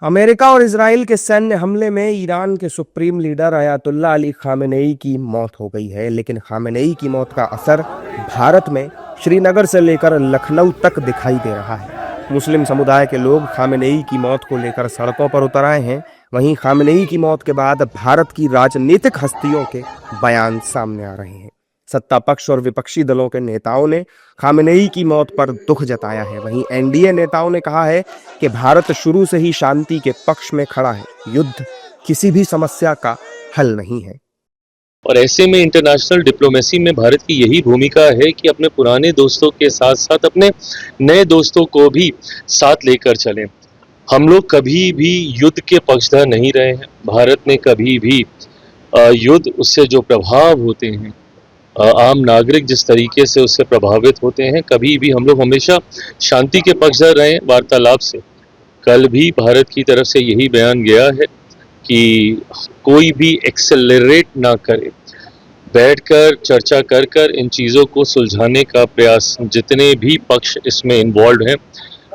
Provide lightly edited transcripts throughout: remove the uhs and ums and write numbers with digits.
America और Israel के सैन्य हमले में ईरान के supreme leader Ayatollah Ali Khamenei की मौत हो गई है, लेकिन खामेनेई की मौत का असर भारत में श्रीनगर से लेकर लखनऊ तक दिखाई दे रहा है। मुस्लिम समुदाय के लोग खामेनेई की मौत को लेकर सड़कों पर उतर आए हैं। वहीं खामेनेई की मौत के बाद भारत की राजनीतिक हस्तियों के बयान सामने आ रहे हैं। सत्ता पक्ष और विपक्षी दलों के नेताओं ने खामेनेई की मौत पर दुख जताया है। वहीं एनडीए नेताओं ने कहा है कि भारत शुरू से ही शांति के पक्ष में खड़ा है, युद्ध किसी भी समस्या का हल नहीं है। और ऐसे में इंटरनेशनल डिप्लोमेसी में भारत की यही भूमिका है कि अपने पुराने दोस्तों के साथ साथ अपने नए दोस्तों को भी साथ लेकर चलें। हम लोग कभी भी युद्ध के पक्षधर नहीं रहे हैं। भारत ने कभी भी युद्ध उससे जो प्रभाव होते हैं, आम नागरिक जिस तरीके से उससे प्रभावित होते हैं, कभी भी हम लोग हमेशा शांति के पक्षधर रहे वार्तालाप से। कल भी भारत की तरफ से यही बयान गया है कि कोई भी एक्सेलरेट ना करे, बैठकर चर्चा कर इन चीज़ों को सुलझाने का प्रयास, जितने भी पक्ष इसमें इन्वॉल्व हैं,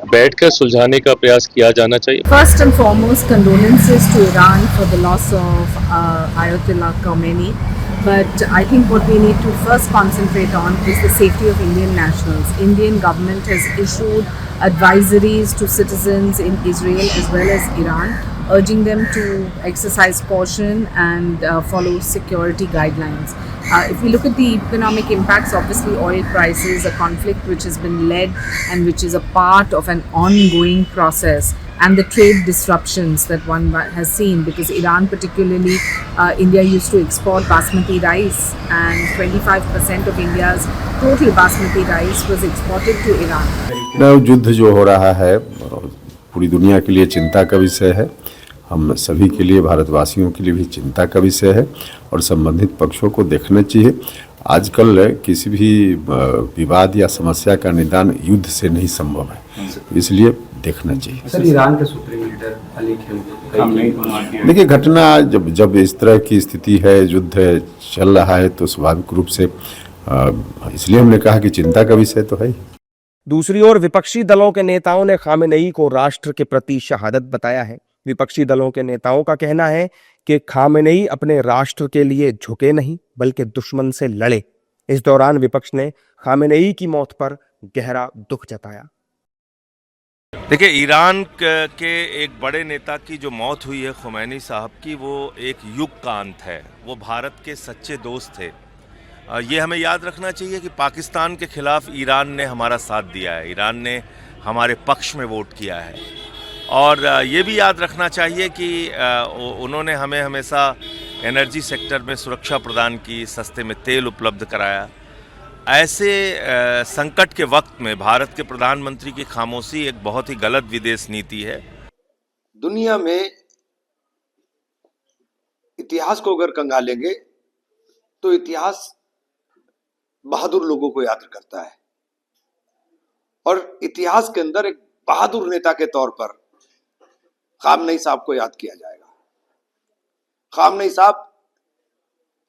बैठकर सुलझाने का प्रयास किया जाना चाहिए। First and foremost, condolences to Iran for the loss of Ayatollah Khamenei. But I think what we need to first concentrate on is the safety of Indian nationals. Indian government has issued advisories to citizens in Israel as well as Iran, urging them to exercise caution and follow security guidelines. If we look at the economic impacts, obviously oil prices, a conflict which has been led and which is a part of an ongoing process, and the trade disruptions that one has seen, because Iran particularly, India used to export basmati rice, and 25% of India's total basmati rice was exported to Iran. युद्ध जो हो रहा है पूरी दुनिया के लिए चिंता का विषय है। हम सभी के लिए, भारतवासियों के लिए भी चिंता का विषय है और संबंधित पक्षों को देखना चाहिए। आजकल किसी भी विवाद या समस्या का निदान युद्ध से नहीं संभव है, इसलिए देखना चाहिए। सर, ईरान के सुप्रीम लीडर अली खामेनेई, देखिए, घटना जब इस तरह की स्थिति है, युद्ध चल रहा है, तो स्वाभाविक रूप से इसलिए हमने कहा कि चिंता का विषय तो है ही। दूसरी ओर विपक्षी दलों के नेताओं ने खामेनेई को राष्ट्र के प्रति शहादत बताया है। विपक्षी दलों के नेताओं का कहना है कि खामेनेई अपने राष्ट्र के लिए झुके नहीं, बल्कि दुश्मन से लड़े। इस दौरान विपक्ष ने खामेनेई की मौत पर गहरा दुख जताया। देखिए, ईरान के एक बड़े नेता की जो मौत हुई है खुमैनी साहब की, वो एक युग का अंत है। वो भारत के सच्चे दोस्त थे। ये हमें याद रखना चाहिए कि पाकिस्तान के खिलाफ ईरान ने हमारा साथ दिया है, ईरान ने हमारे पक्ष में वोट किया है। और ये भी याद रखना चाहिए कि उन्होंने हमें हमेशा एनर्जी सेक्टर में सुरक्षा प्रदान की, सस्ते में तेल उपलब्ध कराया। ऐसे संकट के वक्त में भारत के प्रधानमंत्री की खामोशी एक बहुत ही गलत विदेश नीति है। दुनिया में इतिहास को अगर कंगालेंगे तो इतिहास बहादुर लोगों को याद करता है, और इतिहास के अंदर एक बहादुर नेता के तौर पर खामेनेई साहब को याद किया जाएगा। खामेनेई साहब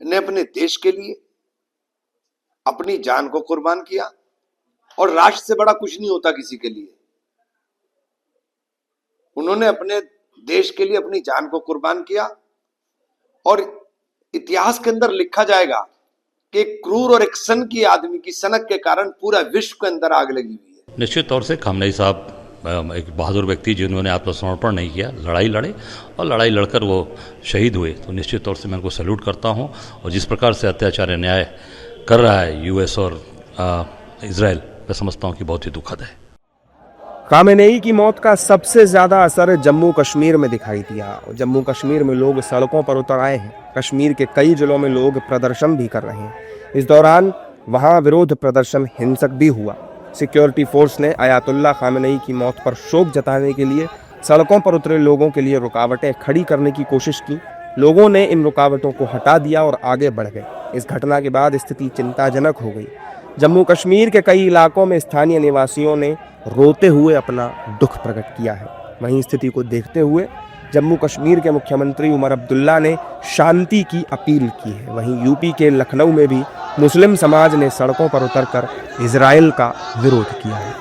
ने अपने देश के लिए अपनी जान को कुर्बान किया, और राष्ट्र से बड़ा कुछ नहीं होता किसी के लिए। उन्होंने अपने देश के लिए अपनी जान को कुर्बान किया, और इतिहास के अंदर लिखा जाएगा कि एक क्रूर और एक सन की आदमी की सनक के कारण पूरा विश्व के अंदर आग लगी हुई है। निश्चित तौर से खामेनेई साहब एक बहादुर व्यक्ति, जिन्होंने आत्मसमर्पण नहीं किया, लड़ाई लड़े और लड़ाई लड़कर वो शहीद हुए, तो निश्चित तौर से मैं उनको सैल्यूट करता हूँ। और जिस प्रकार से अत्याचार न्याय कर रहा है यूएस और इजराइल, मैं समझता हूँ कि बहुत ही दुखद है। खामेनेई की मौत का सबसे ज्यादा असर जम्मू कश्मीर में दिखाई दिया। जम्मू कश्मीर में लोग सड़कों पर उतर आए हैं। कश्मीर के कई जिलों में लोग प्रदर्शन भी कर रहे हैं। इस दौरान वहां विरोध प्रदर्शन हिंसक भी हुआ। सिक्योरिटी फोर्स ने अयातुल्ला खामेनेई की मौत पर शोक जताने के लिए सड़कों पर उतरे लोगों के लिए रुकावटें खड़ी करने की कोशिश की। लोगों ने इन रुकावटों को हटा दिया और आगे बढ़ गए। इस घटना के बाद स्थिति चिंताजनक हो गई। जम्मू कश्मीर के कई इलाकों में स्थानीय निवासियों ने रोते हुए अपना दुख प्रकट किया है। वहीं स्थिति को देखते हुए जम्मू कश्मीर के मुख्यमंत्री उमर अब्दुल्ला ने शांति की अपील की है। वहीं यूपी के लखनऊ में भी मुस्लिम समाज ने सड़कों पर उतरकर इजराइल का विरोध किया है।